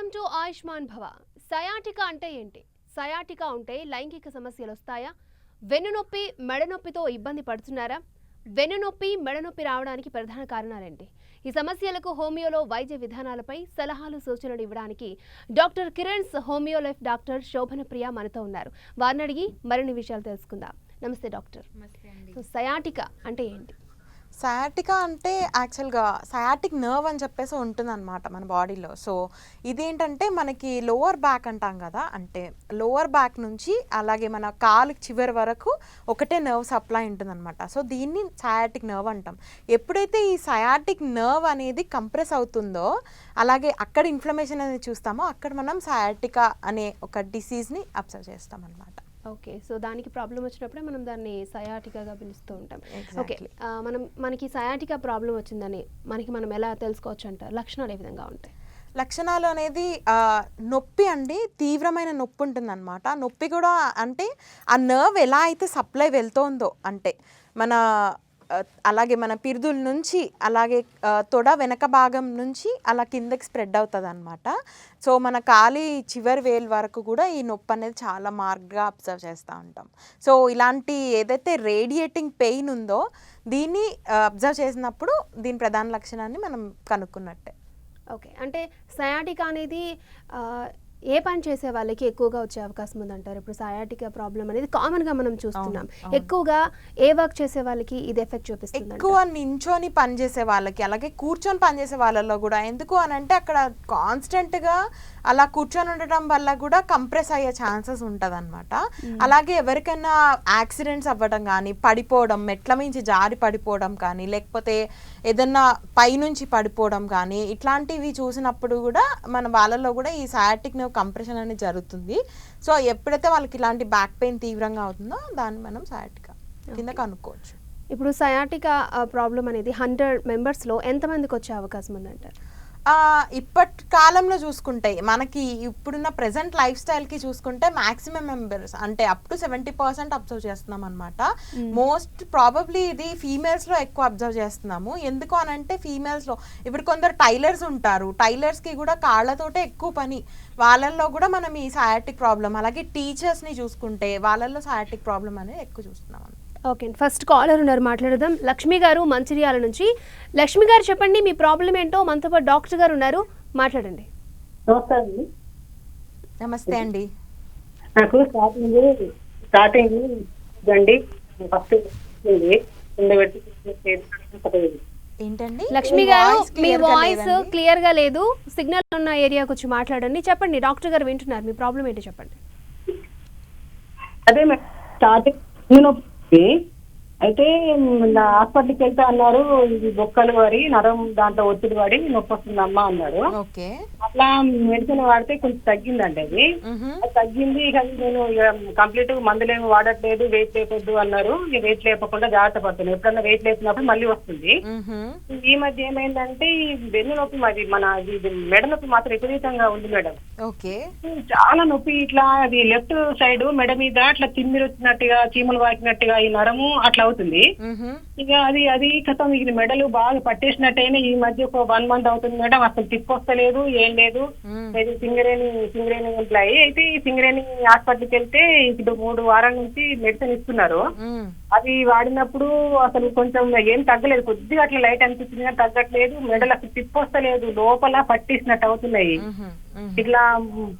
Welcome to Ayushman భవ. Sciatica అంటే ఏంటి? సయాటికా ఉంటే లైంగిక సమస్యలు వస్తాయా? వెన్నునొప్పి, మెడనొప్పితో ఇబ్బంది పడుతున్నారా? వెన్నునొప్పి, మెడనొప్పి రావడానికి ప్రధాన కారణాలేంటి? ఈ సమస్యలకు హోమియోలో వైద్య విధానాలపై సలహాలు, సూచనలు ఇవ్వడానికి doctor Kiran's homeo life doctor Shobhana Priya మనతో ఉన్నారు. వారిని అడిగి మరిన్ని విషయాలు తెలుసుకుందాం. నమస్తే డాక్టర్. సయాటికా అంటే ఏంటి? సయాటికా అంటే యాక్చువల్గా సయాటిక్ నర్వ్ అని చెప్పేసి ఉంటుందన్నమాట మన బాడీలో. సో ఇదేంటంటే మనకి లోవర్ బ్యాక్ అంటాం కదా, అంటే లోవర్ బ్యాక్ నుంచి అలాగే మన కాలు చివరి వరకు ఒకటే నర్వ్ సప్లై ఉంటుందన్నమాట. సో దీన్ని సయాటిక్ నర్వ్ అంటాం. ఎప్పుడైతే ఈ సయాటిక్ నర్వ్ అనేది కంప్రెస్ అవుతుందో, అలాగే అక్కడ ఇన్ఫ్లమేషన్ అనేది చూస్తామో, అక్కడ మనం సయాటికా అనే ఒక డిసీజ్ని అబ్జర్వ్ చేస్తాం అన్నమాట. ఓకే, సో దానికి ప్రాబ్లం వచ్చినప్పుడే మనం దాన్ని సయాటికాగా పిలుస్తూ ఉంటాం. ఓకే, మనకి సయాటికా ప్రాబ్లం వచ్చిందని మనం ఎలా తెలుసుకోవచ్చు అంటారు? లక్షణాలు ఏ విధంగా ఉంటాయి? లక్షణాలు అనేది నొప్పి అండి, తీవ్రమైన నొప్పి ఉంటుందన్నమాట. నొప్పి కూడా అంటే ఆ నర్వ్ ఎలా అయితే సప్లై వెళ్తోందో, అంటే మన అలాగే మన పిరుదుల నుంచి అలాగే తొడ వెనక భాగం నుంచి అలా కిందకి స్ప్రెడ్ అవుతుంది అనమాట. సో మన కాలి చివరి వేలు వరకు కూడా ఈ నొప్పి అనేది చాలా మార్క్గా అబ్జర్వ్ చేస్తూ ఉంటాం. సో ఇలాంటి ఏదైతే రేడియేటింగ్ పెయిన్ ఉందో దీన్ని అబ్జర్వ్ చేసినప్పుడు దీని ప్రధాన లక్షణాన్ని మనం కనుక్కున్నట్టే. ఓకే, అంటే సయాటికా అనేది ఏ పని చేసే వాళ్ళకి ఎక్కువగా వచ్చే అవకాశం ఉందంటారు? ఇప్పుడు సయాటికా ప్రాబ్లం అనేది కామన్గా మనం చూస్తున్నాం. ఎక్కువగా ఏ వర్క్ చేసే వాళ్ళకి ఇది ఎఫెక్ట్ చూపిస్తుంది? ఎక్కువ నించొని పని చేసే వాళ్ళకి, అలాగే కూర్చొని పనిచేసే వాళ్ళలో కూడా. ఎందుకు అని అంటే అక్కడ కాన్స్టెంట్గా అలా కూర్చొని ఉండటం వల్ల కూడా కంప్రెస్ అయ్యే ఛాన్సెస్ ఉంటుంది అనమాట. అలాగే ఎవరికైనా యాక్సిడెంట్స్ అవ్వడం కానీ, పడిపోవడం, మెట్ల మించి జారి పడిపోవడం కానీ, లేకపోతే ఏదన్నా పైనుంచి పడిపోవడం కానీ, ఇట్లాంటివి చూసినప్పుడు కూడా మన వాళ్ళలో కూడా ఈ సయాటిక్ నర్వ్ కంప్రెషన్ అనేది జరుగుతుంది. సో ఎప్పుడైతే వాళ్ళకి ఇలాంటి బ్యాక్ పెయిన్ తీవ్రంగా అవుతుందో దాన్ని మనం సయాటికా కింద కనుక్కోవచ్చు. ఇప్పుడు సయాటికా ప్రాబ్లం అనేది 100 మెంబర్స్లో ఎంతమందికి వచ్చే అవకాశం ఉందంటారు? ఇప్పటి కాలంలో చూసుకుంటే మనకి ఇప్పుడున్న ప్రజెంట్ లైఫ్ స్టైల్కి చూసుకుంటే మ్యాక్సిమం మెంబర్స్ అంటే అప్ టు 70% అబ్జర్వ్ చేస్తున్నాం అనమాట. మోస్ట్ ప్రాబబ్లీ ఇది ఫీమేల్స్లో ఎక్కువ అబ్జర్వ్ చేస్తున్నాము. ఎందుకు అని అంటే ఫీమేల్స్లో ఇప్పుడు కొందరు టైలర్స్ ఉంటారు, టైలర్స్కి కూడా కాళ్ళతోటే ఎక్కువ పని, వాళ్ళల్లో కూడా మనం ఈ సయాటిక్ ప్రాబ్లం, అలాగే టీచర్స్ని చూసుకుంటే వాళ్ళల్లో సయాటిక్ ప్రాబ్లం అనేది ఎక్కువ చూస్తున్నాం. ఓకే, ఫస్ట్ కాలర్ ఉన్నారు, మాట్లాడదాం. లక్ష్మి గారు మంచిర్యాల నుంచి. లక్ష్మి గారు చెప్పండి, మీ ప్రాబ్లం ఏంటో. మనతో పాటు డాక్టర్ గారు ఉన్నారు, మాట్లాడండి. నమస్తే అండి. నాకు స్టార్టింగ్ అండి ఫస్ట్ ఏంటండి లక్ష్మి గారు, మీ వాయిస్ క్లియర్ గా లేదు, సిగ్నల్ ఉన్న ఏరియాకి వచ్చి మాట్లాడండి. చెప్పండి, డాక్టర్ గారు వింటున్నారు, మీ ప్రాబ్లం ఏంటో చెప్పండి. అదే స్టార్టింగ్ అయితే హాస్పిటల్కి వెళ్తా అన్నారు, ఇది బొక్కలు పడి నరం దాంట్లో ఒత్తిడి పడి నొప్పి వస్తుందమ్మా అన్నారు. అట్లా మెడిసిన్ వాడితే కొంచెం తగ్గిందండి. అది తగ్గింది, కానీ నేను కంప్లీట్ మందులేమి వాడట్లేదు, వెయిట్ లేపొద్దు అన్నారు. వెయిట్ లేపకుండా జాగ్రత్త పడుతున్నాను. ఎప్పుడన్నా వెయిట్ లేపినప్పుడు మళ్ళీ వస్తుంది. ఈ మధ్య ఏమైందంటే వెన్ను నొప్పి, మరి మన మెడ నొప్పి మాత్రం విపరీతంగా ఉంది మేడం. చాలా నొప్పి, ఇట్లా అది లెఫ్ట్ సైడ్ మెడ మీద అట్లా తిమ్మిరి వచ్చినట్టుగా, చీమలు వాకినట్టుగా ఈ నరము అట్లా అవుతుంది. ఇక అది కథం, ఇది మెడలు బాగా పట్టేసినట్టయినా ఈ మధ్య ఒక 1 month అవుతుంది మేడం. అసలు తిప్పొస్తలేదు, ఏం లేదు. సింగరేణి ఎంప్లాయీ అయితే ఈ సింగరేణి హాస్పిటల్కి వెళ్తే ఇప్పుడు 3 వారాల నుంచి మెడిసిన్ ఇస్తున్నారు. అది వాడినప్పుడు అసలు కొంచెం ఏం తగ్గలేదు, కొద్దిగా అట్లా లైట్ అనిపిస్తుంది కానీ తగ్గట్లేదు. మెడలు అసలు తిప్పొస్తలేదు, లోపల పట్టేసినట్టు అవుతున్నాయి. ఇట్లా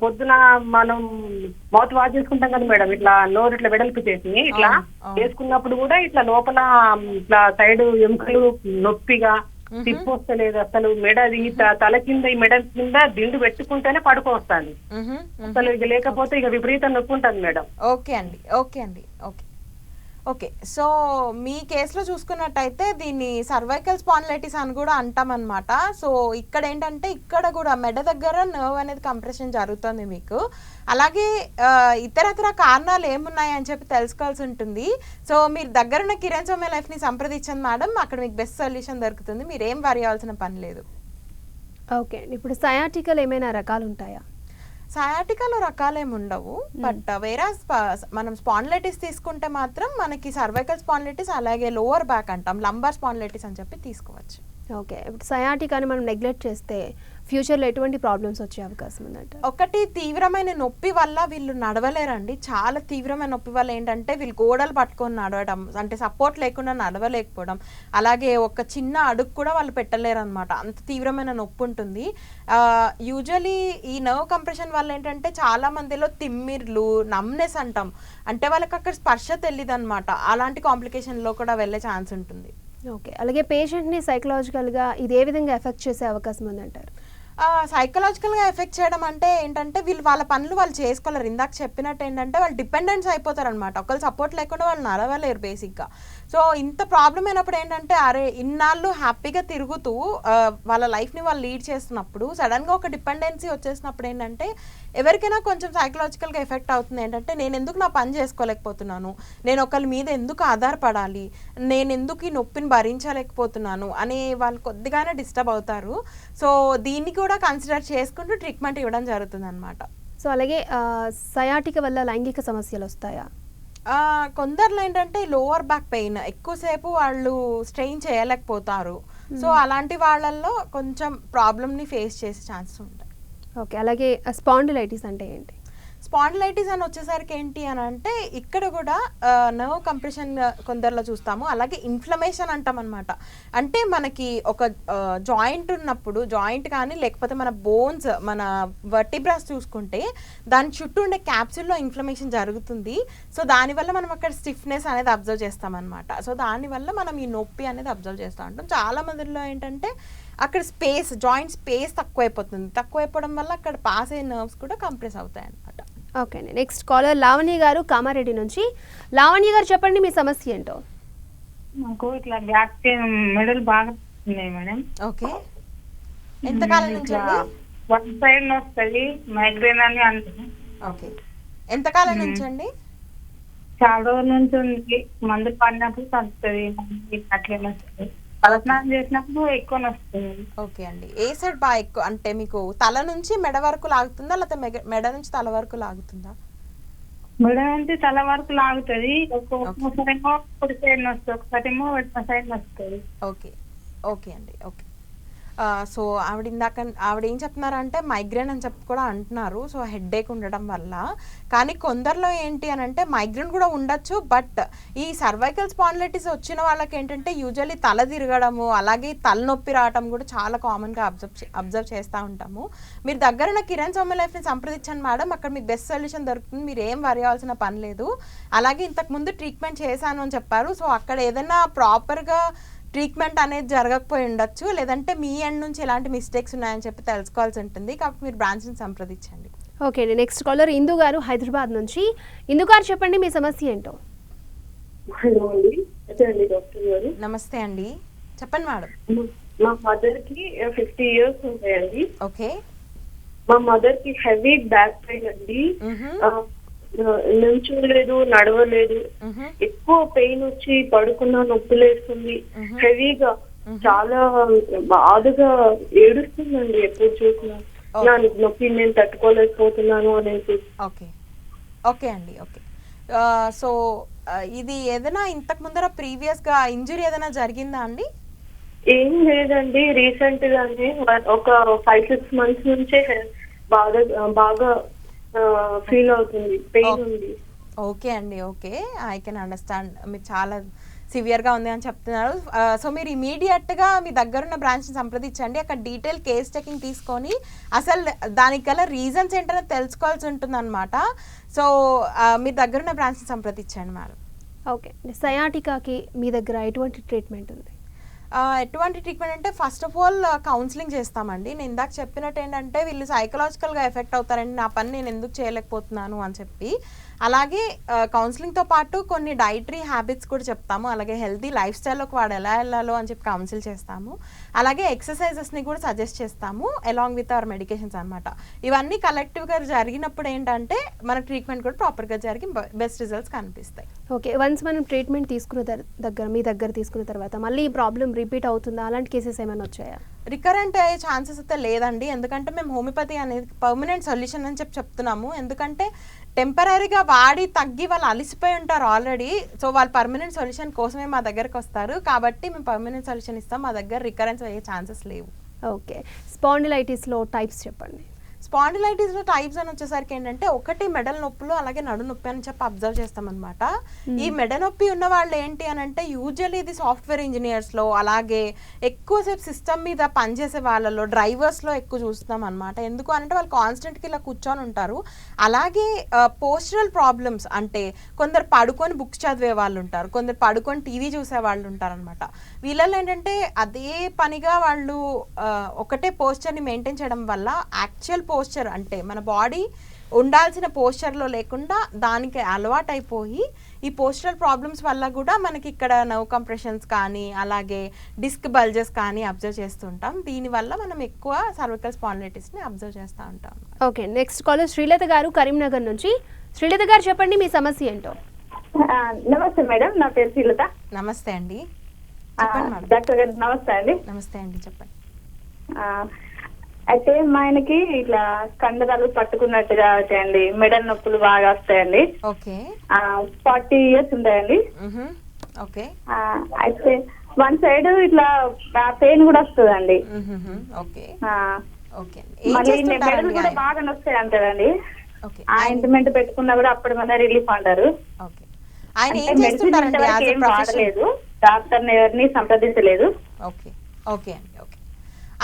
పొద్దున మనం మౌత్ వాష్ చేసుకుంటాం కదా మేడం, ఇట్లా నోరు ఇట్లా వెడల్పు చేసి ఇట్లా చేసుకున్నప్పుడు కూడా ఇట్లా లోపల ఇట్లా సైడ్ ఎముకలు నొప్పిగా, తిప్పొస్తలేదు అసలు. మెడ తల కింద, ఈ మెడ కింద దిండు పెట్టుకుంటేనే పడుకోవస్తాను అసలు. ఇక లేకపోతే ఇక విపరీతం నొప్పి ఉంటుంది మేడం. ఓకే, సో మీ కేసులో చూసుకున్నట్టయితే దీన్ని సర్వైకల్ స్పాండిలైటిస్ అని కూడా అంటామన్నమాట. సో ఇక్కడ ఏంటంటే ఇక్కడ కూడా మెడ దగ్గర నర్వ్ అనేది కంప్రెషన్ జరుగుతుంది మీకు. అలాగే ఇతరత్ర కారణాలు ఏమున్నాయి అని చెప్పి తెలుసుకోవాల్సి ఉంటుంది. సో మీరు దగ్గరున్న కిరణ్స్ హోమియో లైఫ్ని సంప్రదించండి మేడం, అక్కడ మీకు బెస్ట్ సొల్యూషన్ దొరుకుతుంది. మీరు ఏం వరి అవ్వాల్సిన పని లేదు. ఓకే, ఇప్పుడు సయాటికల్ ఏమైనా రకాలు ఉంటాయా? సయాటికాలో రకాలేమి ఉండవు, బట్ వేరే మనం స్పాండిలైటిస్ తీసుకుంటే మాత్రం మనకి సర్వైకల్ స్పాండిలైటిస్, అలాగే లోవర్ బ్యాక్ అంటాం, లంబార్ స్పాండిలైటిస్ అని చెప్పి తీసుకోవచ్చు. ఓకే, ఇప్పుడు సయాటికాని మనం నెగ్లెక్ట్ చేస్తే ఫ్యూచర్లో ఎటువంటి ప్రాబ్లమ్స్ వచ్చే అవకాశం ఉందంట? ఒకటి తీవ్రమైన నొప్పి వల్ల వీళ్ళు నడవలేరండి. చాలా తీవ్రమైన నొప్పి వల్ల ఏంటంటే వీళ్ళు గోడలు పట్టుకొని నడవడం, అంటే సపోర్ట్ లేకుండా నడవలేకపోవడం, అలాగే ఒక చిన్న అడుగు కూడా వాళ్ళు పెట్టలేరు అనమాట. అంత తీవ్రమైన నొప్పి ఉంటుంది. యూజువలీ ఈ నర్వ్ కంప్రెషన్ వల్ల ఏంటంటే చాలా మందిలో తిమ్మిర్లు, నమ్నెస్ అంటాం, అంటే వాళ్ళకి అక్కడ స్పర్శ తెలియదు అనమాట. అలాంటి కాంప్లికేషన్లో కూడా వెళ్ళే ఛాన్స్ ఉంటుంది. ఓకే, అలాగే పేషెంట్ని సైకలాజికల్గా ఇది ఏ విధంగా ఎఫెక్ట్ చేసే అవకాశం ఉందంటారు? సైకలాజికల్గా ఎఫెక్ట్ చేయడం అంటే ఏంటంటే వీళ్ళు వాళ్ళ పనులు వాళ్ళు చేసుకోలేరు. ఇందాక చెప్పినట్టు ఏంటంటే వాళ్ళు డిపెండెన్స్ అయిపోతారు అనమాట. ఒకళ్ళు సపోర్ట్ లేకుండా వాళ్ళు నడవలేరు బేసిక్గా. సో ఇంత ప్రాబ్లం అయినప్పుడు ఏంటంటే అరే ఇన్నాళ్ళు హ్యాపీగా తిరుగుతూ వాళ్ళ లైఫ్ని వాళ్ళు లీడ్ చేస్తున్నప్పుడు సడన్గా ఒక డిపెండెన్సీ వచ్చేసినప్పుడు ఏంటంటే ఎవరికైనా కొంచెం సైకలాజికల్గా ఎఫెక్ట్ అవుతుంది. ఏంటంటే నేను ఎందుకు నా పని చేసుకోలేకపోతున్నాను, నేను ఒకరి మీద ఎందుకు ఆధారపడాలి, నేను ఎందుకు ఈ నొప్పిని భరించలేకపోతున్నాను అని వాళ్ళు కొద్దిగానే డిస్టర్బ్ అవుతారు. సో దీన్ని కూడా కన్సిడర్ చేసుకుంటూ ట్రీట్మెంట్ ఇవ్వడం జరుగుతుంది అనమాట. సో అలాగే సయాటిక వల్ల లైంగిక సమస్యలు వస్తాయా? కొందరిలో ఏంటంటే లోవర్ బ్యాక్ పెయిన్ ఎక్కువసేపు వాళ్ళు స్ట్రెయిన్ చేయలేకపోతారు. సో అలాంటి వాళ్ళల్లో కొంచెం ప్రాబ్లమ్ని ఫేస్ చేసే ఛాన్సెస్ ఉంటాయి. ఓకే, అలాగే స్పాండిలైటిస్ అంటే ఏంటి? స్పాండిలైటిస్ అని వచ్చేసరికి ఏంటి అని అంటే ఇక్కడ కూడా నర్వ్ కంప్రెషన్ కొందరిలో చూస్తాము. అలాగే ఇన్ఫ్లమేషన్ అంటాం అనమాట. అంటే మనకి ఒక జాయింట్ ఉన్నప్పుడు, జాయింట్ కానీ లేకపోతే మన బోన్స్, మన వర్టిబ్రాస్ చూసుకుంటే దాని చుట్టూ ఉండే క్యాప్సూల్లో ఇన్ఫ్లమేషన్ జరుగుతుంది. సో దానివల్ల మనం అక్కడ స్టిఫ్నెస్ అనేది అబ్జర్వ్ చేస్తాం అనమాట. సో దానివల్ల మనం ఈ నొప్పి అనేది అబ్జర్వ్ చేస్తూ ఉంటాం. చాలా మందిలో ఏంటంటే అక్కడ స్పేస్, జాయింట్ స్పేస్ తక్కువైపోతుంది. తక్కువైపోవడం వల్ల అక్కడ పాస్ అయ్యే నర్వ్స్ కూడా కంప్రెస్ అవుతాయి అనమాట. ఓకే అండి, నెక్స్ట్ కాలర్ లావణ్య గారు కామారెడ్డి నుంచి. లావణ్య గారు చెప్పండి మీ సమస్య ఏంటో. నాకు ఇట్లా బ్యాక్ పెయిన్, మెడల్ బాగా ఉన్నాయి మేడం. ఓకే, ఎంతకాలం నుంచి అండి? వన్ సైడ్ వస్తుంది, మైగ్రేన్ అని అంటారు. ఓకే, ఎంతకాలం నుంచి అండి? చాలా రోజుల నుంచి ఉంది. మందు పడినప్పుడు తగ్గుతుంది, అట్లే వస్తుంది. తలస్నానం చేసినప్పుడు ఎక్కువ వస్తుంది. ఓకే అండి, ఏ సైడ్ బాగా ఎక్కువ, అంటే మీకు తల నుంచి మెడ వరకు లాగుతుందా లేకపోతే మెడ నుంచి తల వరకు లాగుతుందా? మెడ నుంచి తల వరకు లాగుతుంది. ఒక్కొక్కసారేమో కుడి సైడ్ వస్తుంది, ఒకసారేమో ఎడమ సైడ్ వస్తుంది. ఓకే ఓకే అండి, ఓకే. సో ఆవిడ ఏం చెప్తున్నారంటే మైగ్రేన్ అని చెప్పి కూడా అంటున్నారు. సో హెడ్ఏక్ ఉండడం వల్ల. కానీ కొందరిలో ఏంటి అని అంటే మైగ్రేన్ కూడా ఉండొచ్చు, బట్ ఈ సర్వైకల్ స్పాండిలైటిస్ వచ్చిన వాళ్ళకి ఏంటంటే యూజువల్లీ తల తిరగడము, అలాగే తలనొప్పి రావడం కూడా చాలా కామన్గా అబ్జర్వ్ చేస్తూ ఉంటాము. మీరు దగ్గరున్న కిరణ్ సౌమ్య లైఫ్ని సంప్రదించండి మేడం, అక్కడ మీకు బెస్ట్ సొల్యూషన్ దొరుకుతుంది. మీరు ఏం వరి అవ్వాల్సిన పని లేదు. అలాగే ఇంతకుముందు ట్రీట్మెంట్ చేశాను అని చెప్పారు. సో అక్కడ ఏదైనా ప్రాపర్గా ట్రీట్మెంట్ అనేది జరగకపోయి ఉండొచ్చు, లేదంటే మీ ఎండ్ నుంచి ఎలాంటి మిస్టేక్స్ ఉన్నాయని చెప్పి తెలుసుకోవాల్సి ఉంటుంది. కాబట్టి మీరు బ్రాంచ్ని సంప్రదించండి. ఓకే అండి, నెక్స్ట్ కాలర్ ఇందు గారు హైదరాబాద్ నుంచి. ఇందు గారు చెప్పండి మీ సమస్య ఏంటో. హలో అండి, అదే అండి డాక్టర్ గారు. నమస్తే అండి, చెప్పండి మేడం. మా మదర్ కి 50 years ఉంటాయండి. ఓకే, మా మదర్ కి హెవీ బ్యాక్ పెయిన్ అండి. నుంచోలేదు, నడవలేదు. ఎక్కువ పెయిన్ వచ్చి పడుకున్నా నొప్పి లేస్తుంది. హెవీగా చాలా బాధగా ఏడుస్తుందండి ఎప్పుడు చూసినా. నా నొప్పి నేను తట్టుకోలేకపోతున్నాను అనేసి. ఓకే ఓకే అండి, ఓకే. సో ఇది ఏదైనా ఇంతకు ముందర ప్రీవియస్గా ఇంజురీ ఏదైనా జరిగిందా అండి? ఏం లేదండి, రీసెంట్ గానే ఒక 5-6 months నుంచే బాగా ఫీల్ అవుతుంది, పెయిన్ ఉంది. ఓకే అండి, ఓకే, ఐ కెన్ అండర్స్టాండ్. మీరు చాలా సివియర్గా ఉంది అని చెప్తున్నారు. సో మీరు ఇమీడియట్గా మీ దగ్గరున్న బ్రాంచ్ని సంప్రదించండి. అక్కడ డీటెయిల్ కేస్ చెకింగ్ తీసుకొని అసలు దానికి గల రీజన్స్ ఏంటనే తెలుసుకోవాల్సి ఉంటుంది అనమాట. సో మీ దగ్గరున్న బ్రాంచ్ని సంప్రదించండి మేడం. ఓకే, సయాటికాకి మీ దగ్గర ఎటువంటి ట్రీట్మెంట్ ఉంది? ఎటువంటి ట్రీట్మెంట్ అంటే ఫస్ట్ ఆఫ్ ఆల్ కౌన్సిలింగ్ చేస్తామండి. నేను ఇందాక చెప్పినట్టు ఏంటంటే వీళ్ళు సైకలాజికల్గా ఎఫెక్ట్ అవుతారండి, నా పని నేను ఎందుకు చేయలేకపోతున్నాను అని చెప్పి. అలాగే కౌన్సిలింగ్తో పాటు కొన్ని డైటరీ హ్యాబిట్స్ కూడా చెప్తాము. అలాగే హెల్తీ లైఫ్ స్టైల్లోకి వాడు ఎలా వెళ్ళాలో అని చెప్పి కౌన్సిల్ చేస్తాము. అలాగే ఎక్సర్సైజెస్ని కూడా సజెస్ట్ చేస్తాము అలాంగ్ విత్ అవర్ మెడికేషన్స్ అనమాట. ఇవన్నీ కలెక్టివ్గా జరిగినప్పుడు ఏంటంటే మన ట్రీట్మెంట్ కూడా ప్రాపర్గా జరిగి బెస్ట్ రిజల్ట్స్ కనిపిస్తాయి. ఓకే, వన్స్ మనం ట్రీట్మెంట్ తీసుకున్న మీ దగ్గర తీసుకున్న తర్వాత మళ్ళీ ఈ ప్రాబ్లం రిపీట్ అవుతుందా? అలాంటి కేసెస్ ఏమైనా వచ్చాయా? రికరెంట్ అయ్యే ఛాన్సెస్ అయితే లేదండి, ఎందుకంటే మేము హోమియోపతి అనేది పర్మనెంట్ సొల్యూషన్ అని చెప్తున్నాము. ఎందుకంటే టెంపరీగా వాడి తగ్గి వాళ్ళు అలిసిపోయి ఉంటారు ఆల్రెడీ. సో వాళ్ళు పర్మనెంట్ సొల్యూషన్ కోసమే మా దగ్గరకు వస్తారు. కాబట్టి మేము పర్మనెంట్ సొల్యూషన్ ఇస్తాం, మా దగ్గర రికరెన్స్ అయ్యే ఛాన్సెస్ లేవు. ఓకే, స్పాండిలైటిస్లో టైప్స్ చెప్పండి. స్పాండిలైటిస్లో టైప్స్ అని వచ్చేసరికి ఏంటంటే ఒకటి మెడల నొప్పులు అలాగే నడు నొప్పి అని చెప్పి అబ్జర్వ్ చేస్తామన్నమాట. ఈ మెడ నొప్పి ఉన్న వాళ్ళు ఏంటి అని అంటే యూజువల్లీ ఇది సాఫ్ట్వేర్ ఇంజనీర్స్లో అలాగే ఎక్కువసేపు సిస్టమ్ మీద పనిచేసే వాళ్ళలో డ్రైవర్స్లో ఎక్కువ చూస్తాం అనమాట. ఎందుకు అంటే వాళ్ళు కాన్స్టెంట్గా ఇలా కూర్చొని ఉంటారు. అలాగే పోస్చరల్ ప్రాబ్లమ్స్ అంటే కొందరు పడుకొని బుక్స్ చదివే వాళ్ళు ఉంటారు, కొందరు పడుకొని టీవీ చూసే వాళ్ళు ఉంటారు అనమాట. వీళ్ళలో ఏంటంటే అదే పనిగా వాళ్ళు ఒకటే పోస్చర్ని మెయింటైన్ చేయడం వల్ల యాక్చువల్ పోస్చర్ అంటే మన బాడీ ఉండాల్సిన పోస్చర్లో లేకుండా దానికి అలవాటైపోయి ఈ పోస్చరల్ ప్రాబ్లమ్స్ వల్ల కూడా మనకి ఇక్కడ నర్వ్ కంప్రెషన్స్ కానీ అలాగే డిస్క్ బల్జెస్ కానీ అబ్జర్వ్ చేస్తుంటాం. దీనివల్ల మనం ఎక్కువ సర్వికల్ స్పాండిలైటిస్ని అబ్జర్వ్ చేస్తూ ఉంటాం. ఓకే, నెక్స్ట్ కాలర్ శ్రీలత గారు కరీంనగర్ నుంచి. శ్రీలత గారు చెప్పండి మీ సమస్య ఏంటో. నమస్తే మేడం, నా పేరు శ్రీలత. నమస్తే అండి, చెప్పండి మేడం. డాక్టర్ గారు నమస్తే అండి. నమస్తే అండి, చెప్పండి. అయితే మా ఆయనకి ఇట్లా కండరాలు పట్టుకున్నట్టుగా అవుతాయండి, మెడల నొప్పులు బాగా వస్తాయండి. ఓకే, 40 years ఉంటాయండి. ఓకే, అయితే వన్ సైడ్ ఇట్లా పెయిన్ కూడా వస్తుందండి. Okay, okay. మళ్ళీ మెడలు కూడా బాగా నొస్తాయి అంటారండి. ఆయింట్మెంట్ పెట్టుకున్నా కూడా అప్పుడు మన రిలీఫ్ అంటారు. ఓకే, ఆయన ఏం చేస్తుంటారండి? ఏం వాడలేదు, డాక్టర్ ఎవరిని సంప్రదించలేదు. ఓకే, ఓకే అండి, ఓకే.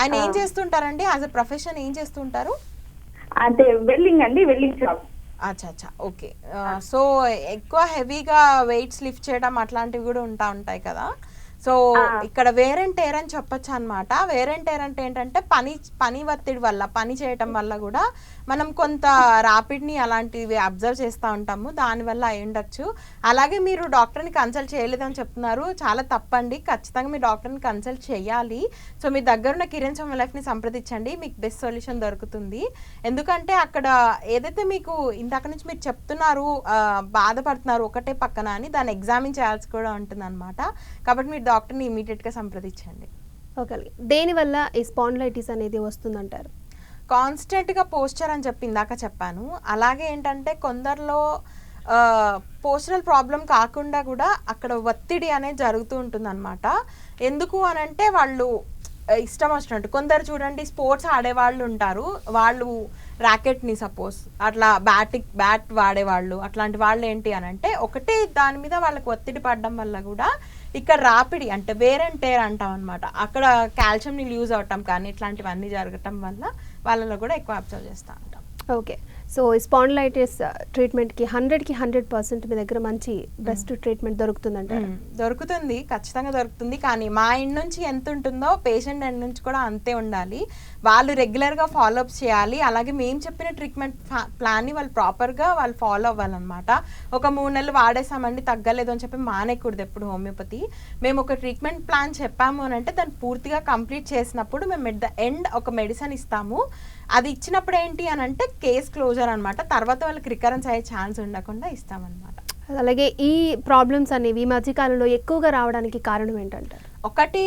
ఆయన ఏం చేస్తుంటారండి? యాజ్ ఎ ప్రొఫెషన్ ఏం చేస్తుంటారు? అంటే వెల్డింగ్ అండి, వెల్డింగ్ షాప్. అచ్చా, ఓకే. సో ఎక్కువ హెవీగా వెయిట్స్ లిఫ్ట్ చేయడం అట్లాంటివి కూడా ఉంటాయి కదా. సో ఇక్కడ వేర్ అండ్ టేర్ అని చెప్పొచ్చు అనమాట. వేర్ అండ్ టేర్ అంటే ఏంటంటే పని ఒత్తిడి వల్ల, పని చేయటం వల్ల కూడా మనం కొంత ర్యాపిడ్ని అలాంటివి అబ్జర్వ్ చేస్తూ ఉంటాము, దానివల్ల అయి ఉండొచ్చు. అలాగే మీరు డాక్టర్ని కన్సల్ట్ చేయలేదని చెప్తున్నారు, చాలా తప్పండి. ఖచ్చితంగా మీ డాక్టర్ని కన్సల్ట్ చేయాలి. సో మీ దగ్గర ఉన్న కిరణ్ సోమ లైఫ్ని సంప్రదించండి, మీకు బెస్ట్ సొల్యూషన్ దొరుకుతుంది. ఎందుకంటే అక్కడ ఏదైతే మీకు ఇందాక నుంచి మీరు చెప్తున్నారు బాధపడుతున్నారు ఒకటే పక్కన అని, దాన్ని ఎగ్జామిన్ చేయాల్సి కూడా ఉంటుంది అనమాట. కాబట్టి మీరు డాక్టర్ని ఇమీడియట్గా సంప్రదించండి. ఓకే, దేనివల్ల ఈ స్పాండిలైటిస్ అనేది వస్తుందంటారు? కాన్స్టెంట్గా పోస్చర్ అని చెప్పి ఇందాక చెప్పాను. అలాగే ఏంటంటే కొందరిలో పోస్చరల్ ప్రాబ్లం కాకుండా కూడా అక్కడ ఒత్తిడి అనేది జరుగుతూ ఉంటుంది అనమాట. ఎందుకు అని అంటే వాళ్ళు ఇష్టం వచ్చినట్టు కొందరు చూడండి స్పోర్ట్స్ ఆడేవాళ్ళు ఉంటారు, వాళ్ళు ర్యాకెట్ని సపోజ్ అట్లా బ్యాట్ వాడేవాళ్ళు, అట్లాంటి వాళ్ళు ఏంటి అని అంటే ఒకటే దాని మీద వాళ్ళకి ఒత్తిడి పడడం వల్ల కూడా ఇక్కడ రాపిడి అంటే వేర్ అండ్ టేర్ అంటాం అనమాట. అక్కడ కాల్షియంని లూజ్ అవటం కానీ ఇట్లాంటివన్నీ జరగటం వల్ల వాళ్ళలో కూడా ఎక్కువ అబ్జర్వ్ చేస్తూ ఉంటాం. ఓకే, సో స్పాండిలైటిస్ ట్రీట్మెంట్కి 100కి 100% మీ దగ్గర మంచి బెస్ట్ ట్రీట్మెంట్ దొరుకుతుందంటే? దొరుకుతుంది, ఖచ్చితంగా దొరుకుతుంది. కానీ మా ఎండ్ నుంచి ఎంత ఉంటుందో పేషెంట్ ఎండ్ నుంచి కూడా అంతే ఉండాలి. వాళ్ళు రెగ్యులర్గా ఫాలోఅప్స్ చేయాలి. అలాగే మేము చెప్పిన ట్రీట్మెంట్ ప్లాన్ని వాళ్ళు ప్రాపర్గా వాళ్ళు ఫాలో అవ్వాలన్నమాట. ఒక 3 నెలలు వాడేసామండి తగ్గలేదు అని చెప్పి మానేయకూడదు ఎప్పుడు హోమియోపతి. మేము ఒక ట్రీట్మెంట్ ప్లాన్ చెప్పాము అని అంటే దాన్ని పూర్తిగా కంప్లీట్ చేసినప్పుడు మేము ఎట్ ద ఎండ్ ఒక మెడిసిన్ ఇస్తాము. అది ఇచ్చినప్పుడు ఏంటి అని అంటే కేస్ క్లోజర్ అనమాట. తర్వాత వాళ్ళకి రికరెన్స్ అయ్యే ఛాన్స్ ఉండకుండా ఇస్తామన్నమాట. అలాగే ఈ ప్రాబ్లమ్స్ అనేవి ఈ మధ్యకాలంలో ఎక్కువగా రావడానికి కారణం ఏంటంటారు? ఒకటి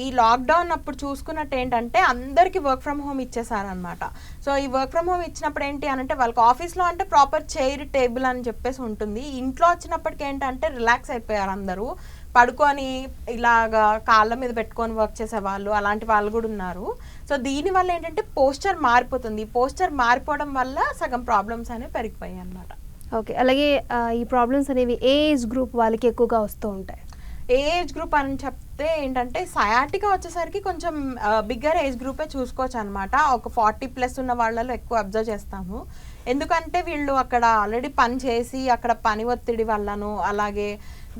ఈ లాక్డౌన్ అప్పుడు చూసుకున్నట్టు ఏంటంటే అందరికీ వర్క్ ఫ్రమ్ హోమ్ ఇచ్చేసారనమాట. సో ఈ వర్క్ ఫ్రమ్ హోమ్ ఇచ్చినప్పుడు ఏంటి అని అంటే వాళ్ళకి ఆఫీస్లో అంటే ప్రాపర్ చైర్ టేబుల్ అని చెప్పేసి ఉంటుంది, ఇంట్లో వచ్చినప్పటికి ఏంటంటే రిలాక్స్ అయిపోయారు అందరూ, పడుకొని ఇలాగా కాళ్ళ మీద పెట్టుకొని వర్క్ చేసే వాళ్ళు అలాంటి వాళ్ళు కూడా ఉన్నారు. సో దీనివల్ల ఏంటంటే పోస్చర్ మారిపోతుంది. పోస్చర్ మారిపోవడం వల్ల సగం ప్రాబ్లమ్స్ అనేవి పెరిగిపోయాయి అన్నమాట. ఓకే, అలాగే ఈ ప్రాబ్లమ్స్ అనేవి ఏ ఏజ్ గ్రూప్ వాళ్ళకి ఎక్కువగా వస్తూ ఉంటాయి? ఏ ఏజ్ గ్రూప్ అని చెప్తే ఏంటంటే సయాటికా వచ్చేసరికి కొంచెం బిగ్గర్ ఏజ్ గ్రూపే చూసుకోవచ్చు అనమాట. ఒక 40+ ఉన్న వాళ్ళలో ఎక్కువ అబ్జర్వ్ చేస్తాము. ఎందుకంటే వీళ్ళు అక్కడ ఆల్రెడీ పని చేసి అక్కడ పని ఒత్తిడి వల్లను అలాగే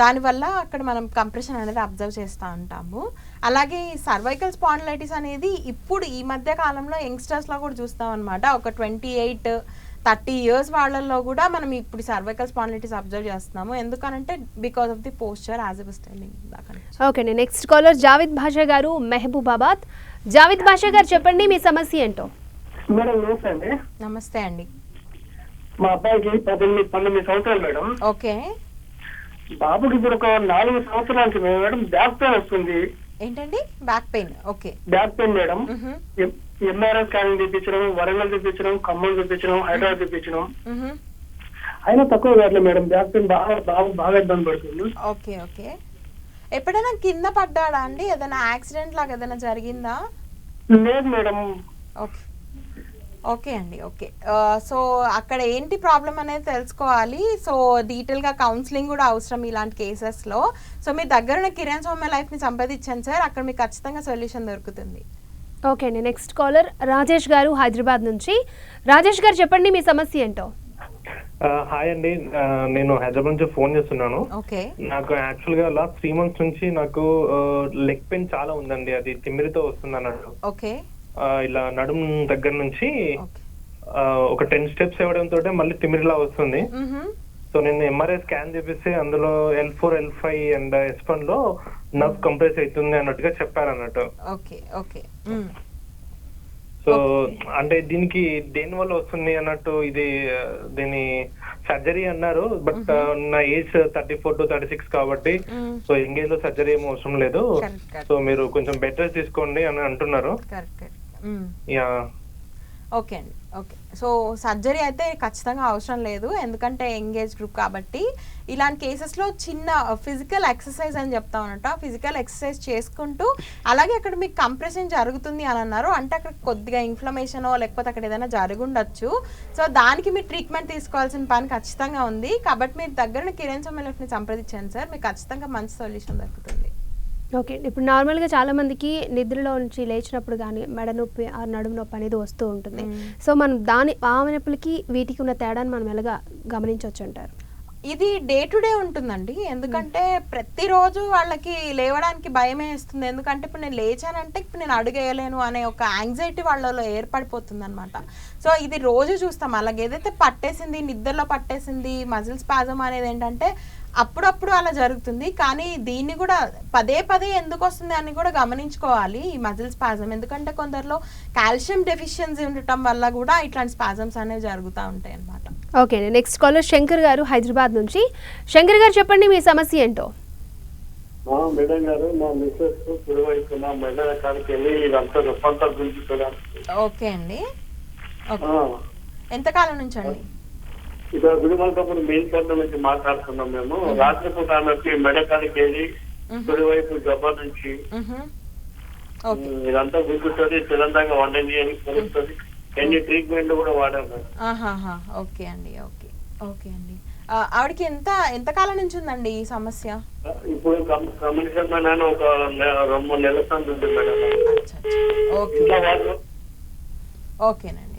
దానివల్ల అక్కడ మనం కంప్రెషన్ అనేది అబ్జర్వ్ చేస్తూ ఉంటాము. అలాగే ఈ సర్వైకల్ స్పాండిలైటిస్ అనేది ఇప్పుడు ఈ మధ్య కాలంలో యంగ్స్టర్స్లో కూడా చూస్తాం అనమాట. ఒక 28-30 years వాళ్ళల్లో కూడా మనం ఇప్పుడు సర్వైకల్ స్పాండిలైటిస్ అబ్జర్వ్ చేస్తున్నాము. ఎందుకనంటే because of the posture as a styling. Okay, next caller Javid Basha గారు మహబూబాబాద్. జావిద్ భాషా గారు చెప్పండి మీ సమస్య ఏంటో. మేడం నమస్తే అండి. నమస్తే అండి. మా అబ్బాయికి 19 సంవత్సరాలు మేడం. ఓకే. బాబుకి ఇప్పుడు ఒక 4 సంవత్సరాలకి మేడం బ్యాక్ పెయిన్ వస్తుంది. ఏంటండి? Back pain. Okay, back pain madam. MRI scanning తెప్పించడం, వరంగల్ తెప్పించడం, ఖమ్మం తెప్పించడం, హైదరాబాద్ తెప్పించడం, అయినా తక్కువ కావట్లేదు మేడం. బ్యాక్ పెయిన్ బాగా ఇబ్బంది పడుతుంది. Okay okay. ఎప్పుడైనా కింద పడ్డాడా అండి? ఏదైనా యాక్సిడెంట్ లాగా ఏదైనా జరిగిందా? లేదు మేడం. ఓకే ఓకే అండి. ఓకే. సో అక్కడ ఏంటి ప్రాబ్లం అనేది తెలుసుకోవాలి. సో డీటెయిల్గా కౌన్సిలింగ్ కూడా అవసరం ఇలాంటి కేసెస్లో. సో మీ దగ్గర ఉన్న కిరణ్ సౌమ్య లైఫ్ని సంప్రదించండి సార్, అక్కడ మీకు ఖచ్చితంగా సొల్యూషన్ దొరుకుతుంది. ఓకే అండి. నెక్స్ట్ కాలర్ రాజేష్ గారు హైదరాబాద్ నుంచి. రాజేష్ గారు చెప్పండి మీ సమస్య ఏంటో. హాయ్ అండి, నేను హైదరాబాద్ నుంచి ఫోన్ చేస్తున్నాను. ఓకే. నాకు యాక్చువల్ గా లాస్ట్ 3 months నుంచి నాకు లెగ్ పెయిన్ చాలా ఉందండి. అది తిమ్మిరితో వస్తుంది అన్నట్టు. ఓకే. ఇలా నడుము దగ్గర నుంచి ఒక 10 steps ఇవ్వడంతో మళ్ళీ తిమ్మిరిలా వస్తుంది. సో నేను ఎంఆర్ఐ స్కాన్ చేపిస్తే అందులో L4, L5 అండ్ S1 లో నర్వ్ కంప్రెస్ అవుతుంది అన్నట్టుగా చెప్పారు అన్నట్టు. ఓకే. ఓకే. సో అంటే దీనికి దేని వల్ల వస్తుంది అన్నట్టు, ఇది దీని సర్జరీ అన్నారు. బట్ నా ఏజ్ 34 to 36 కాబట్టి సో ఎంగేజ్ లో సర్జరీ ఏమో అవసరం లేదు. సో మీరు కొంచెం బెటర్ తీసుకోండి అని అంటున్నారు. యా. ఓకే అండి. ఓకే. సో సర్జరీ అయితే ఖచ్చితంగా అవసరం లేదు, ఎందుకంటే ఎంగేజ్ గ్రూప్ కాబట్టి. ఇలాంటి కేసెస్లో చిన్న ఫిజికల్ ఎక్సర్సైజ్ అని చెప్తా ఉన్నట్టు, ఫిజికల్ ఎక్సర్సైజ్ చేసుకుంటూ అలాగే అక్కడ మీకు కంప్రెషన్ జరుగుతుంది అని అన్నారు అంటే అక్కడ కొద్దిగా ఇన్ఫ్లమేషనో లేకపోతే అక్కడ ఏదైనా జరుగుండొచ్చు. సో దానికి మీరు ట్రీట్మెంట్ తీసుకోవాల్సిన పని ఖచ్చితంగా ఉంది. కాబట్టి మీరు దగ్గర కిరణ్ సౌమ్య లైఫ్ని సంప్రదించండి సార్, మీకు ఖచ్చితంగా మంచి సొల్యూషన్ దొరుకుతుంది. ఓకే. ఇప్పుడు నార్మల్గా చాలామందికి నిద్రలో నుంచి లేచినప్పుడు కానీ మెడ నొప్పి ఆ నడుము నొప్పి అనేది వస్తూ ఉంటుంది. సో మనం ఆ నొప్పులకి వీటికి ఉన్న తేడాన్ని మనం ఎలాగా గమనించవచ్చు అంటారు? ఇది డే టు డే ఉంటుందండి, ఎందుకంటే ప్రతిరోజు వాళ్ళకి లేవడానికి భయమే ఇస్తుంది. ఎందుకంటే ఇప్పుడు నేను లేచానంటే ఇప్పుడు నేను అడుగేయలేను అనే ఒక యాంగ్జైటీ వాళ్ళలో ఏర్పడిపోతుంది అనమాట. సో ఇది రోజు చూస్తాం. అలాగే ఏదైతే పట్టేసింది, నిద్రలో పట్టేసింది మజిల్ స్పాజం అనేది ఏంటంటే అప్పుడప్పుడు అలా జరుగుతుంది. కానీ దీన్ని కూడా పదే పదే ఎందుకు వస్తుంది అని కూడా గమనించుకోవాలి ఈ మజిల్ స్పాజం. ఎందుకంటే కొందరిలో కాల్షియం డెఫిషియన్సీ ఉండటం వల్ల కూడా ఇట్లాంటి స్పాజమ్స్ అనేవి జరుగుతూ ఉంటాయి అన్నమాట. ఓకే. నెక్స్ట్ కాలర్ శంకర్ గారు హైదరాబాద్ నుంచి. శంకర్ గారు చెప్పండి మీ సమస్య ఏంటో. మేడం గారు, మా మిస్సెస్ కుడివైపు నా మెడ కాడికి వెళ్ళి ఇదంతా రొప్పంతా గుంజుతున్నాను. ఓకే అండి. ఓకే. ఎంతకాలం నుంచి అండి? ఇక్కడ గుడిమంటప్పుడు మెయిన్ సెంటర్ నుంచి మాట్లాడుతున్నాం మేము. రాత్రిపూట ఆమెకి మెడ కాడికి వెళ్ళి కుడివైపు జబ్బ నుంచి ఇదంతా గుంజుతుంది, చిరంతంగా వండని అని తెలుస్తుంది. ఎన్ని ట్రీట్మెంట్ కూడా వాడాము. ఓకే అండి. ఓకే. ఓకే అండి. ఆవిడకి ఎంతకాలం నుంచి ఉందండి ఈ సమస్య? ఇప్పుడు కమిషన్ ఒక 2-3 నెలల సంది ఉంది మేడం. ఓకేనండి.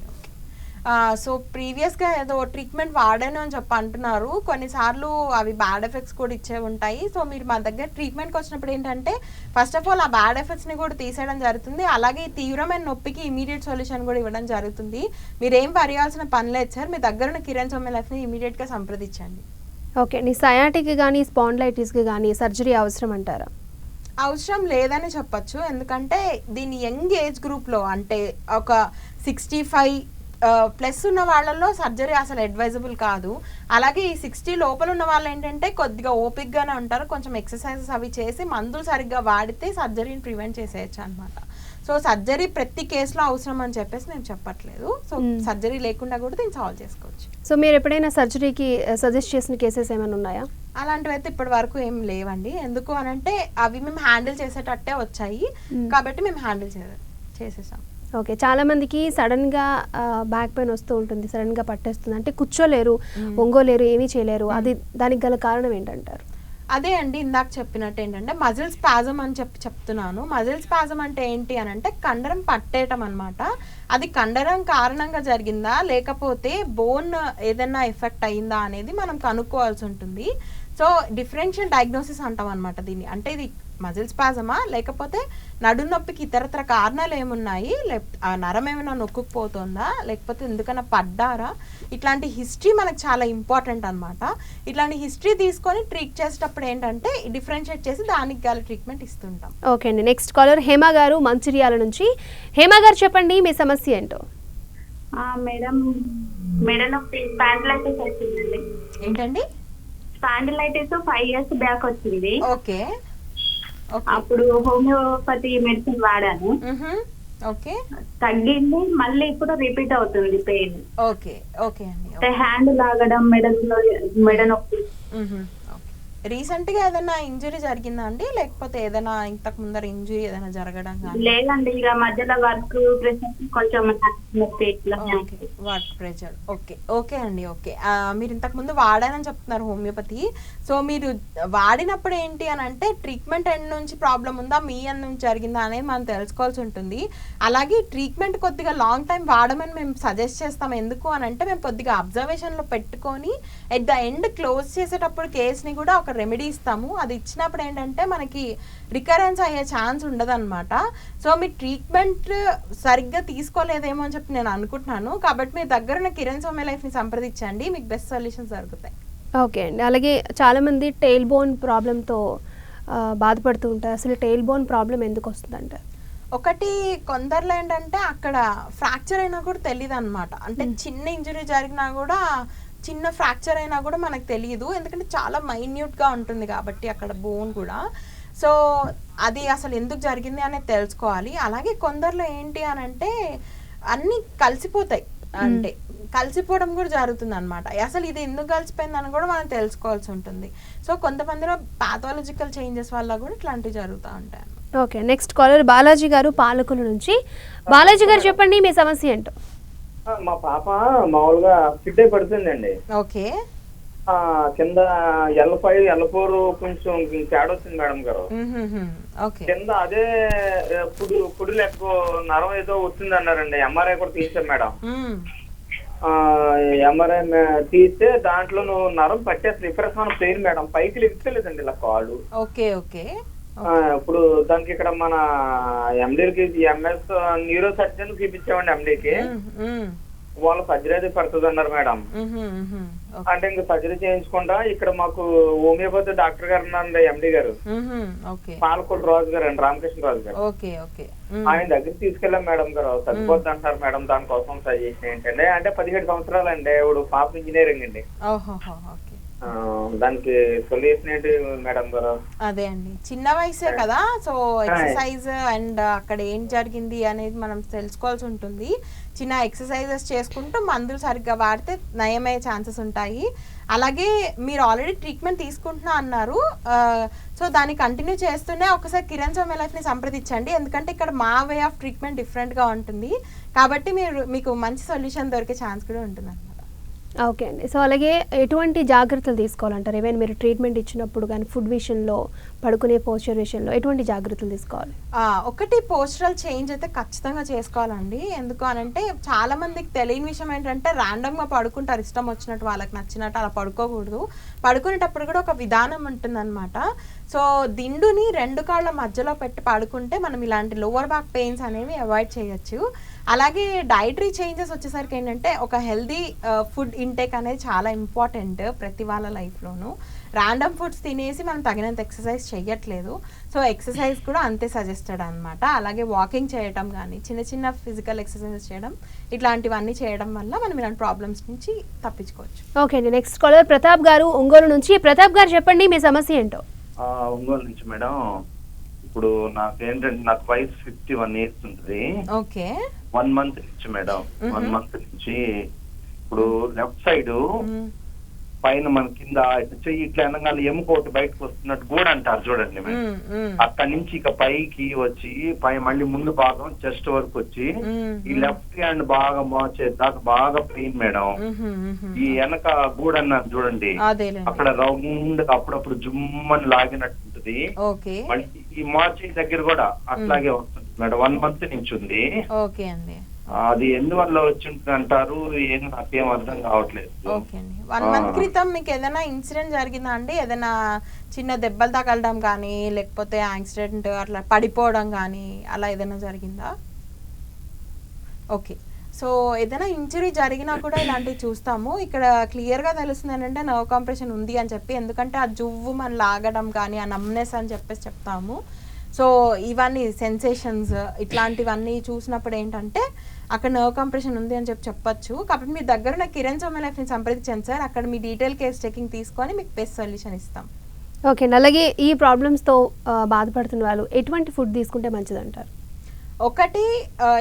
సో ప్రీవియస్గా ఏదో ట్రీట్మెంట్ వాడాను అని చెప్పి అంటున్నారు. కొన్నిసార్లు అవి బ్యాడ్ ఎఫెక్ట్స్ కూడా ఇచ్చే ఉంటాయి. సో మీరు మా దగ్గర ట్రీట్మెంట్కి వచ్చినప్పుడు ఏంటంటే ఫస్ట్ ఆఫ్ ఆల్ ఆ బ్యాడ్ ఎఫెక్ట్స్ని కూడా తీసేయడం జరుగుతుంది. అలాగే తీవ్రమైన నొప్పికి ఇమీడియట్ సొల్యూషన్ కూడా ఇవ్వడం జరుగుతుంది. మీరేం పర్యాల్సిన పని లేదు సార్, మీ దగ్గర ఉన్న కిరణ్ సౌమ్య లైఫ్ని ఇమీడియట్గా సంప్రదించండి. ఓకే. నీ సయాటిక్ కానీ స్పాండిలైటిస్కి కానీ సర్జరీ అవసరం అంటారా? అవసరం లేదని చెప్పచ్చు, ఎందుకంటే దీని యంగ్ ఏజ్ గ్రూప్లో అంటే ఒక 65 ప్లస్ ఉన్న వాళ్ళల్లో సర్జరీ అసలు అడ్వైజబుల్ కాదు. అలాగే ఈ 60 లోపల ఉన్న వాళ్ళు ఏంటంటే కొద్దిగా ఓపిక్గానే ఉంటారు, కొంచెం ఎక్సర్సైజెస్ అవి చేసి మందులు సరిగ్గా వాడితే సర్జరీని ప్రివెంట్ చేసేయచ్చు అనమాట. సో సర్జరీ ప్రతి కేసులో అవసరం అని చెప్పేసి నేను చెప్పట్లేదు. సో సర్జరీ లేకుండా కూడా దీన్ని సాల్వ్ చేసుకోవచ్చు. సో మీరు ఎప్పుడైనా సర్జరీకి సజెస్ట్ చేసిన కేసెస్ ఏమైనా ఉన్నాయా? అలాంటివి అయితే ఇప్పటి వరకు ఏం లేవండి. ఎందుకు అనంటే అవి మేము హ్యాండిల్ చేసేటట్టే వచ్చాయి కాబట్టి మేము హ్యాండిల్ చేసేసాం. ఓకే. చాలా మందికి సడన్గా బ్యాక్ పెయిన్ వస్తూ ఉంటుంది, సడన్గా పట్టేస్తుంది, అంటే కూర్చోలేరు, ఒంగోలేరు, ఏమీ చేయలేరు. అది దానికి గల కారణం ఏంటంటారు? అదే అండి ఇందాక చెప్పినట్టు ఏంటంటే మజిల్ స్పాజం అని చెప్తున్నాను. మజిల్ స్పాజం అంటే ఏంటి అని అంటే కండరం పట్టేయటం అనమాట. అది కండరం కారణంగా జరిగిందా లేకపోతే బోన్ ఏదైనా ఎఫెక్ట్ అయిందా అనేది మనం కనుక్కోవాల్సి ఉంటుంది. సో డిఫరెన్షియల్ డయాగ్నోసిస్ అంటాం అనమాట దీన్ని. అంటే ఇది మజిల్ స్పాజమా లేకపోతే నడుము నొప్పికి ఇతరత్ర కారణాలు ఏమున్నాయి, ఆ నరం ఏమైనా నొక్కుపోతుందా లేకపోతే ఎందుకన్నా పడ్డారా, ఇట్లాంటి హిస్టరీ మనకు చాలా ఇంపార్టెంట్ అనమాట. ఇట్లాంటి హిస్టరీ తీసుకొని ట్రీట్ చేసేటప్పుడు ఏంటంటే డిఫరెన్షియేట్ చేసి దానికి గల ట్రీట్మెంట్ ఇస్తుంటాం. ఓకే అండి. నెక్స్ట్ కాలర్ హేమ గారు మంచిర్యాల నుంచి. హేమ గారు చెప్పండి మీ సమస్య ఏంటో. మేడం, మెడ నొప్పి స్పాండిలైటిస్ వచ్చిందండి. ఏంటండి? స్పాండిలైటిస్ 5 years బ్యాక్ వచ్చింది. ఓకే. అప్పుడు హోమియోపతి మెడిసిన్ వాడాను. ఓకే. తగ్గింది, మళ్ళీ ఇప్పుడు రిపీట్ అవుతుంది పెయిన్. ఓకే. ఓకే అండి. హ్యాండ్ లాగడం, మెడ నొప్పి. రీసెంట్గా ఏదైనా ఇంజురీ జరిగిందా అండి, లేకపోతే ఏదైనా ఇంతకు ముందర ఇంజురీ ఏదైనా జరగడం కానీ? లేదండి, ఇక మధ్యలో వర్క్ ప్రెషర్ కొంచెం నొప్పి ఇట్లా. Okay, work pressure. Okay okay అండి, ఓకే. మీరు ఇంతకు ముందు వాడానని చెప్తున్నారు హోమియోపతి. సో మీరు వాడినప్పుడు ఏంటి అని అంటే ట్రీట్మెంట్ ఎండ్ నుంచి ప్రాబ్లం ఉందా, మీ ఎండ్ నుంచి జరిగిందా అనేది మనం తెలుసుకోవాల్సి ఉంటుంది. అలాగే ట్రీట్మెంట్ కొద్దిగా లాంగ్ టైం వాడమని మేము సజెస్ట్ చేస్తాం. ఎందుకు అని అంటే మేము కొద్దిగా అబ్జర్వేషన్లో పెట్టుకొని ఎట్ ద ఎండ్ క్లోజ్ చేసేటప్పుడు కేస్ని కూడా ఒక రెమెడీ ఇస్తాము. అది ఇచ్చినప్పుడు ఏంటంటే మనకి రికరెన్స్ అయ్యే ఛాన్స్ ఉండదన్నమాట. సో మీ ట్రీట్మెంట్ సరిగ్గా తీసుకోలేదేమో అని చెప్పి నేను అనుకుంటున్నాను. కాబట్టి మీ దగ్గర ఉన్న కిరణ్ హోమియో లైఫ్ని సంప్రదించండి, మీకు బెస్ట్ సొల్యూషన్స్ దొరుకుతాయి. ఓకే అండి. అలాగే చాలామంది టెయిల్ బోన్ ప్రాబ్లంతో బాధపడుతూ ఉంటారు. అసలు టెయిల్ బోన్ ప్రాబ్లం ఎందుకు వస్తుందంటే? ఒకటి కొందరిలో ఏంటంటే అక్కడ ఫ్రాక్చర్ అయినా కూడా తెలియదు అనమాట. అంటే చిన్న ఇంజరీ జరిగినా కూడా, చిన్న ఫ్రాక్చర్ అయినా కూడా మనకు తెలియదు, ఎందుకంటే చాలా మైన్యూట్గా ఉంటుంది కాబట్టి అక్కడ బోన్ కూడా. సో అది అసలు ఎందుకు జరిగింది అనేది తెలుసుకోవాలి. అలాగే కొందరిలో ఏంటి అని అంటే అన్నీ కలిసిపోతాయి, అంటే కలిసిపోవడం కూడా జరుగుతుంది అనమాట. అసలు ఇది ఎందుకు కలిసిపోయిందని కూడా మనం తెలుసుకోవాల్సి ఉంటుంది. సో కొంతమందిలో పాథాలజికల్ చేంజెస్ వల్ల కూడా ఇట్లాంటివి జరుగుతూ ఉంటాయి. ఓకే, నెక్స్ట్ కాలర్ బాలాజీ గారు పాలకుల నుంచి. బాలాజీ గారు చెప్పండి మీ సమస్య ఏంటో. మా పాప మామూలుగా ఫిట్ అయి పడుతుందండి. ఓకే, కింద L5 L4 కొంచెం తేడా వచ్చింది మేడం గారు. ఓకే, కింద అదే కుడి లెక్క నరం ఏదో వచ్చింది అన్నారండి. ఎంఆర్ఐ కూడా తీసాం మేడం. ఎంఆర్ఐ తీస్తే దాంట్లో నరం పట్టేసి రిఫరెన్స్ మన పెయిన్ మేడం, పైకి లెక్కలేదండి ఇలా కాళ్ళు. Okay okay. ఇప్పుడు దానికి ఇక్కడ మన ఎండీకి ఎంఎస్ న్యూరో సర్జన్ చూపించామండి. ఎండీకి వాళ్ళు సర్జరీ అది పడుతుంది అన్నారు మేడం. అంటే ఇంకా సర్జరీ చేయించకుండా ఇక్కడ మాకు హోమియోపతి డాక్టర్ గారు ఉన్నారండి, ఎండి గారు, పాలకొల్లు రాజు గారు అండి, రామకృష్ణ రాజు గారు. ఆయన దగ్గరికి తీసుకెళ్ళాం మేడం గారు. సరిపోద్ది అంటారు మేడం. దానికోసం సజెషన్ ఏంటండి అంటే 17 సంవత్సరాలు అండి, ఇప్పుడు పాప ఇంజనీరింగ్ అండి. దానికి సొల్యూషన్ ఏంటి మేడం గారు? అదే అండి, చిన్న వయసే కదా. సో ఎక్సర్సైజ్ అండ్ అక్కడ ఏం జరిగింది అనేది మనం తెలుసుకోవాల్సి ఉంటుంది. చిన్న ఎక్సర్సైజెస్ చేసుకుంటూ మందులు సరిగ్గా వాడితే నయమయ్యే ఛాన్సెస్ ఉంటాయి. అలాగే మీరు ఆల్రెడీ ట్రీట్మెంట్ తీసుకుంటున్నా అన్నారు, సో దాన్ని కంటిన్యూ చేస్తూనే ఒకసారి కిరణ్ హోమియో లైఫ్ని సంప్రదించండి. ఎందుకంటే ఇక్కడ మా వే ఆఫ్ ట్రీట్మెంట్ డిఫరెంట్గా ఉంటుంది కాబట్టి మీకు మంచి సొల్యూషన్ దొరికే ఛాన్స్ కూడా ఉంటుంది అన్నమాట. ఓకే అండి. సో అలాగే ఎటువంటి జాగ్రత్తలు తీసుకోవాలంటారు? ఏమైనా మీరు ట్రీట్మెంట్ ఇచ్చినప్పుడు కానీ ఫుడ్ విషయంలో, పడుకునే పోస్చర్ విషయంలో ఎటువంటి జాగ్రత్తలు తీసుకోవాలి? ఒకటి పోస్చరల్ చేంజ్ అయితే ఖచ్చితంగా చేసుకోవాలండి. ఎందుకు అనంటే చాలా మందికి తెలియని విషయం ఏంటంటే ర్యాండమ్గా పడుకుంటారు, ఇష్టం వచ్చినట్టు వాళ్ళకి నచ్చినట్టు. అలా పడుకోకూడదు. పడుకునేటప్పుడు కూడా ఒక విధానం ఉంటుందన్నమాట. సో దిండుని 2 కాళ్ళ మధ్యలో పెట్టి పడుకుంటే మనం ఇలాంటి లోవర్ బ్యాక్ పెయిన్స్ అనేవి అవాయిడ్ చేయొచ్చు. అలాగే డైటరీ చేంజెస్ వచ్చేసరికి ఏంటంటే ఒక హెల్దీ ఫుడ్ ఇంటేక్ అనేది చాలా ఇంపార్టెంట్ ప్రతి వాళ్ళ లైఫ్లోనూ. ర్యాండమ్ ఫుడ్స్ తినేసి మనం తగినంత ఎక్సర్సైజ్ చేయట్లేదు. సో ఎక్సర్సైజ్ కూడా అంతే సజెస్టెడ్ అనమాట. అలాగే వాకింగ్ చేయడం కానీ, చిన్న చిన్న ఫిజికల్ ఎక్సర్సైజెస్ చేయడం, ఇట్లాంటివన్నీ చేయడం వల్ల మనం ఇలాంటి ప్రాబ్లమ్స్ నుంచి తప్పించుకోవచ్చు. ఓకే అండి, నెక్స్ట్ కాలర్ ప్రతాప్ గారు ఒంగోలు నుంచి. ప్రతాప్ గారు చెప్పండి మీ సమస్య ఏంటో. ఒంగోలు నుంచి మేడం. ఇప్పుడు నాకేంటంటే నాకు వయసు 51 years ఉంటుంది. ఓకే, 1 month నుంచి మేడం, 1 month నుంచి ఇప్పుడు లెఫ్ట్ సైడ్ పైన మన కింద చెయ్యి ఇట్లా అనగానే ఎముకోటి బయటకు వస్తున్నట్టు కూడా అంటారు చూడండి మేడం. అక్కడి నుంచి ఇక పైకి వచ్చి మళ్ళీ ముందు భాగం చెస్ట్ వరకు వచ్చి ఈ లెఫ్ట్ హ్యాండ్ బాగా దాకా బాగా పెయిన్ మేడం. ఈ వెనక గూడు అన్నారు చూడండి, అక్కడ రౌండ్ అప్పుడప్పుడు జుమ్మని లాగినట్టు ఉంటుంది. మళ్ళీ ఈ మోచేయి దగ్గర కూడా అట్లాగే వస్తుంది మేడం. 1 month నుంచి ఉంది. ఓకే అండి, అది ఎందువల్ల వచ్చింటుంది అంటారు, ఏం నాకేం అర్థం కావట్లేదు. ఓకే అండి, 1 month క్రితం మీకు ఏదైనా ఇన్సిడెంట్ జరిగిందా అండి? ఏదైనా చిన్న దెబ్బలు తగలడం కానీ, లేకపోతే యాక్సిడెంట్ అట్లా పడిపోవడం కానీ అలా ఏదైనా జరిగిందా? ఓకే, సో ఏదైనా ఇంజరీ జరిగినా కూడా ఇలాంటివి చూస్తాము. ఇక్కడ క్లియర్గా తెలుస్తుంది ఏంటంటే నర్వ్ కంప్రెషన్ ఉంది అని చెప్పి. ఎందుకంటే ఆ జువ్వు మనం లాగడం కానీ, ఆ నమ్నెస్ అని చెప్పేసి చెప్తాము. సో ఇవన్నీ సెన్సేషన్స్ ఇట్లాంటివన్నీ చూసినప్పుడు ఏంటంటే అక్కడ నర్వ్ కంప్రెషన్ ఉంది అని చెప్పొచ్చు. కాబట్టి మీ దగ్గర ఉన్న కిరణ్ హోమియో లైఫ్ని సంప్రదించండి సార్. అక్కడ మీ డీటెయిల్ కేస్ చెకింగ్ తీసుకొని మీకు బెస్ట్ సొల్యూషన్ ఇస్తాం. ఓకే, అలాగే ఈ ప్రాబ్లమ్స్తో బాధపడుతున్న వాళ్ళు ఎటువంటి ఫుడ్ తీసుకుంటే మంచిది అంటారు? ఒకటి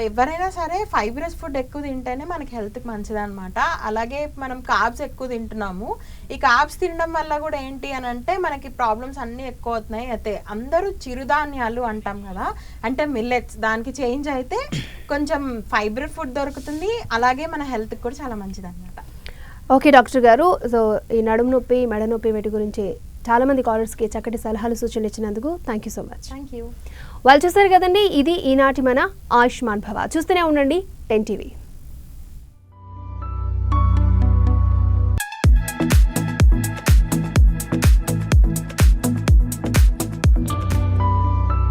ఎవరైనా సరే ఫైబరస్ ఫుడ్ ఎక్కువ తింటేనే మనకి హెల్త్కి మంచిది అనమాట. అలాగే మనం కార్బ్స్ ఎక్కువ తింటున్నాము. ఈ కార్బ్స్ తినడం వల్ల కూడా ఏంటి అని అంటే మనకి ప్రాబ్లమ్స్ అన్నీ ఎక్కువ అవుతున్నాయి. అయితే అందరూ చిరుధాన్యాలు అంటాం కదా, అంటే మిల్లెట్స్, దానికి చేంజ్ అయితే కొంచెం ఫైబర్ ఫుడ్ దొరుకుతుంది. అలాగే మన హెల్త్కి కూడా చాలా మంచిది అనమాట. ఓకే డాక్టర్ గారు, సో ఈ నడుము నొప్పి, మెడ నొప్పి వీటి గురించి చాలామంది కాలర్స్కి చక్కటి సలహాలు సూచనలు ఇచ్చినందుకు thank you so much. Thank you. వాళ్ళు చూస్తారు కదండి, ఇది ఈనాటి మన ఆయుష్మాన్ భవ. చూస్తూనే ఉండండి 10 TV.